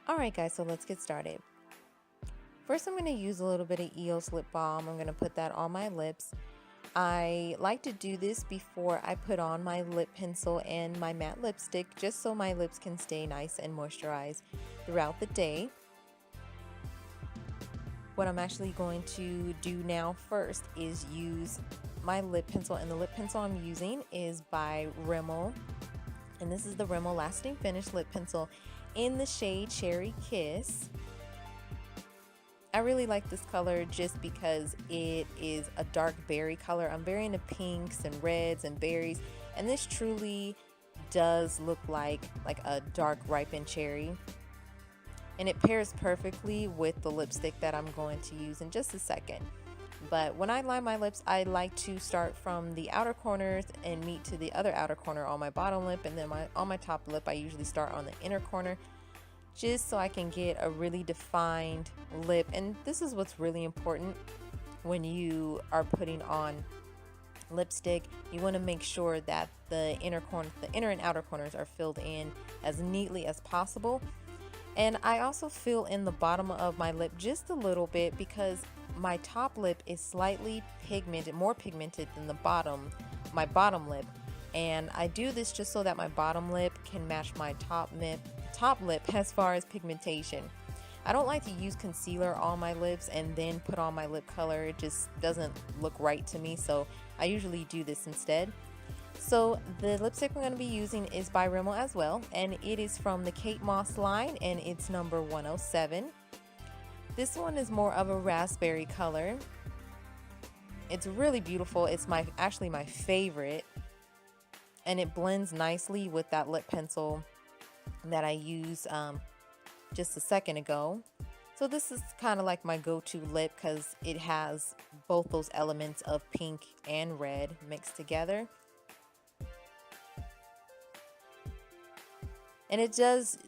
Alright guys, so let's get started. First I'm going to use a little bit of E.L.F lip balm. I'm going to put that on my lips. I like to do this before I put on my lip pencil and my matte lipstick, just so my lips can stay nice and moisturized throughout the day. What I'm actually going to do now first is use my lip pencil, and the lip pencil I'm using is by Rimmel, and this is the Rimmel Lasting Finish lip pencil in the shade Cherry Kiss. I really like this color just because it is a dark berry color. I'm very into pinks and reds and berries, and this truly does look like a dark ripened cherry. And it pairs perfectly with the lipstick that I'm going to use in just a second. But when I line my lips, I like to start from the outer corners and meet to the other outer corner on my bottom lip, and then on my top lip I usually start on the inner corner, just so I can get a really defined lip. And this is what's really important when you are putting on lipstick. You want to make sure that the inner and outer corners are filled in as neatly as possible. And I also fill in the bottom of my lip just a little bit because my top lip is slightly pigmented, more pigmented than my bottom lip. And I do this just so that my bottom lip can match my top lip as far as pigmentation. I don't like to use concealer on my lips and then put on my lip color. It just doesn't look right to me, so I usually do this instead. So the lipstick I'm going to be using is by Rimmel as well, and it is from the Kate Moss line, and it's number 107. This one is more of a raspberry color. It's really beautiful. It's actually my favorite, and it blends nicely with that lip pencil that I used just a second ago. So this is kind of like my go-to lip because it has both those elements of pink and red mixed together. And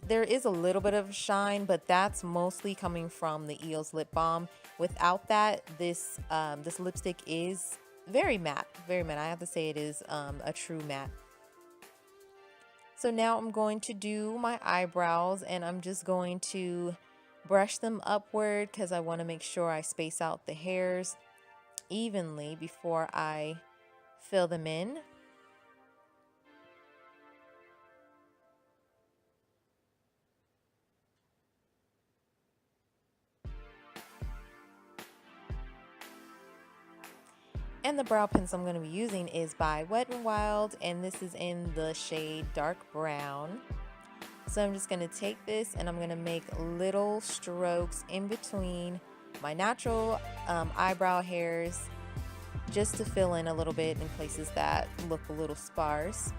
there is a little bit of shine, but that's mostly coming from the E.L.F lip balm. Without that, this lipstick is very matte, very matte. I have to say it is a true matte. So now I'm going to do my eyebrows, and I'm just going to brush them upward because I want to make sure I space out the hairs evenly before I fill them in. And the brow pencil I'm going to be using is by Wet n Wild, and this is in the shade Dark Brown. So I'm just going to take this and I'm going to make little strokes in between my natural eyebrow hairs, just to fill in a little bit in places that look a little sparse.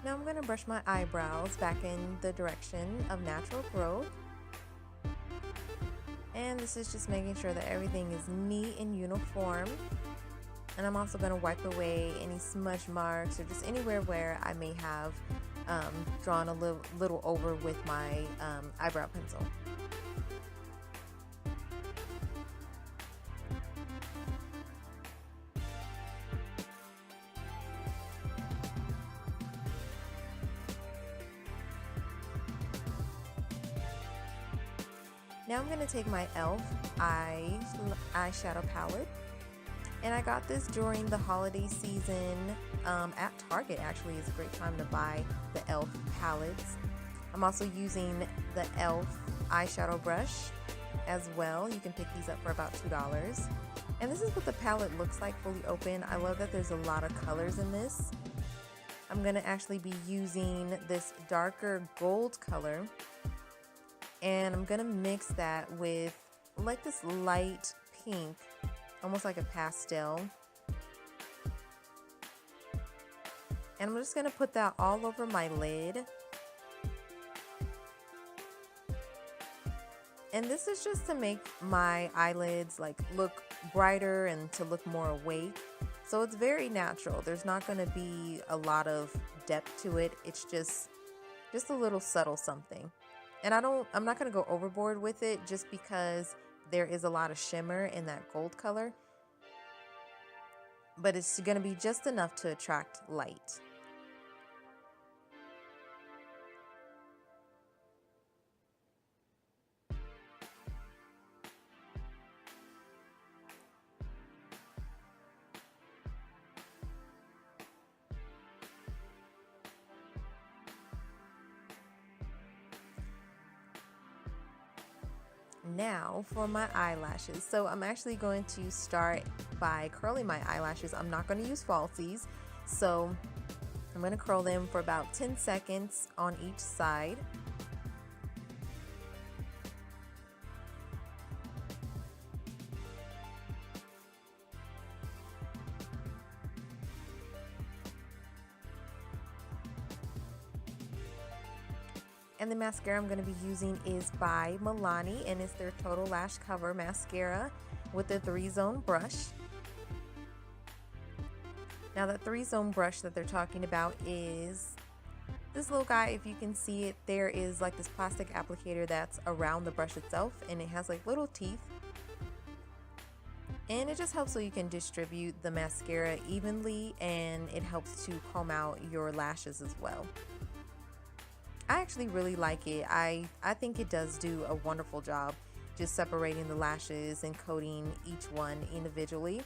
Now I'm going to brush my eyebrows back in the direction of natural growth. And this is just making sure that everything is neat and uniform. And I'm also going to wipe away any smudge marks or just anywhere where I may have drawn a little over with my eyebrow pencil. Now I'm going to take my E.L.F eyeshadow palette, and I got this during the holiday season at Target. Actually, it's a great time to buy the E.L.F palettes. I'm also using the E.L.F eyeshadow brush as well. You can pick these up for about $2. And this is what the palette looks like fully open. I love that there's a lot of colors in this. I'm going to actually be using this darker gold color, and I'm gonna mix that with like this light pink, almost like a pastel. And I'm just gonna put that all over my lid. And this is just to make my eyelids like look brighter and to look more awake. So it's very natural. There's not going to be a lot of depth to it. It's just a little subtle something. And I'm not going to go overboard with it just because there is a lot of shimmer in that gold color. But it's going to be just enough to attract light. Now for my eyelashes. So I'm actually going to start by curling my eyelashes. I'm not going to use falsies. So I'm going to curl them for about 10 seconds on each side. And the mascara I'm going to be using is by Milani, and it's their Total Lash Cover Mascara with the 3-zone brush. Now that 3-zone brush that they're talking about is this little guy. If you can see it, there is like this plastic applicator that's around the brush itself, and it has like little teeth. And it just helps so you can distribute the mascara evenly, and it helps to comb out your lashes as well. I actually really like it. I think it does do a wonderful job just separating the lashes and coating each one individually.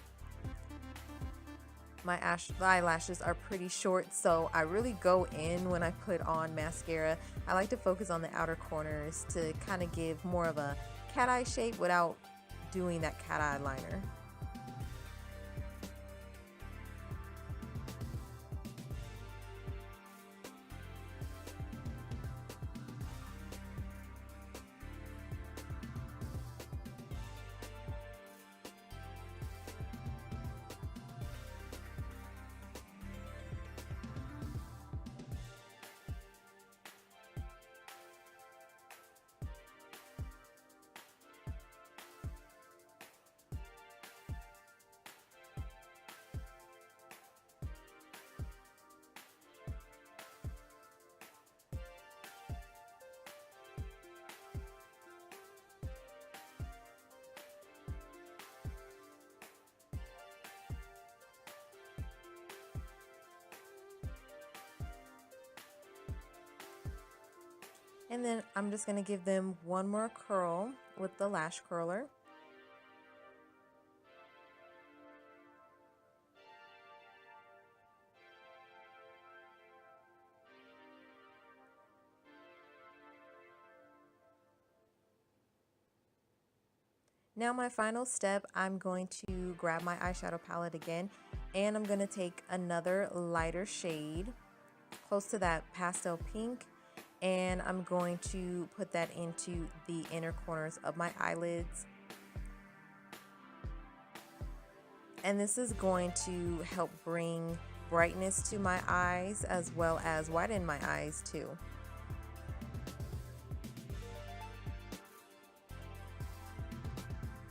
My eyelashes are pretty short, so I really go in when I put on mascara. I like to focus on the outer corners to kind of give more of a cat eye shape without doing that cat eye liner. And then I'm just going to give them one more curl with the lash curler. Now my final step, I'm going to grab my eyeshadow palette again, and I'm going to take another lighter shade close to that pastel pink, and I'm going to put that into the inner corners of my eyelids. And this is going to help bring brightness to my eyes as well as widen my eyes too.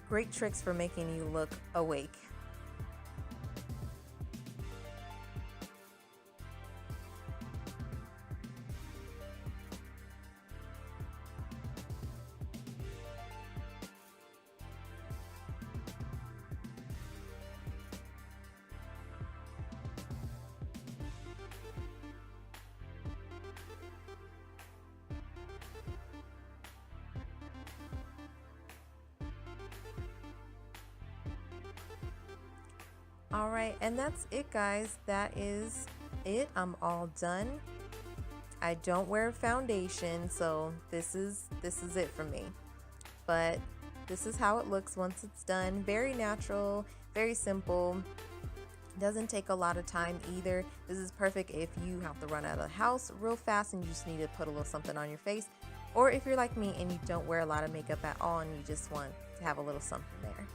Great tricks for making you look awake. All right, and that's it, guys. That is it. I'm all done. I don't wear foundation, so this is it for me. But this is how it looks once it's done. Very natural, very simple. Doesn't take a lot of time either. This is perfect if you have to run out of the house real fast and you just need to put a little something on your face, or if you're like me and you don't wear a lot of makeup at all and you just want to have a little something there.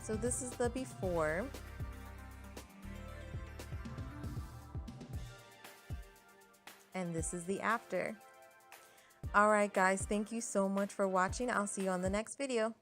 So this is the before. And this is the after. Alright guys, thank you so much for watching. I'll see you on the next video.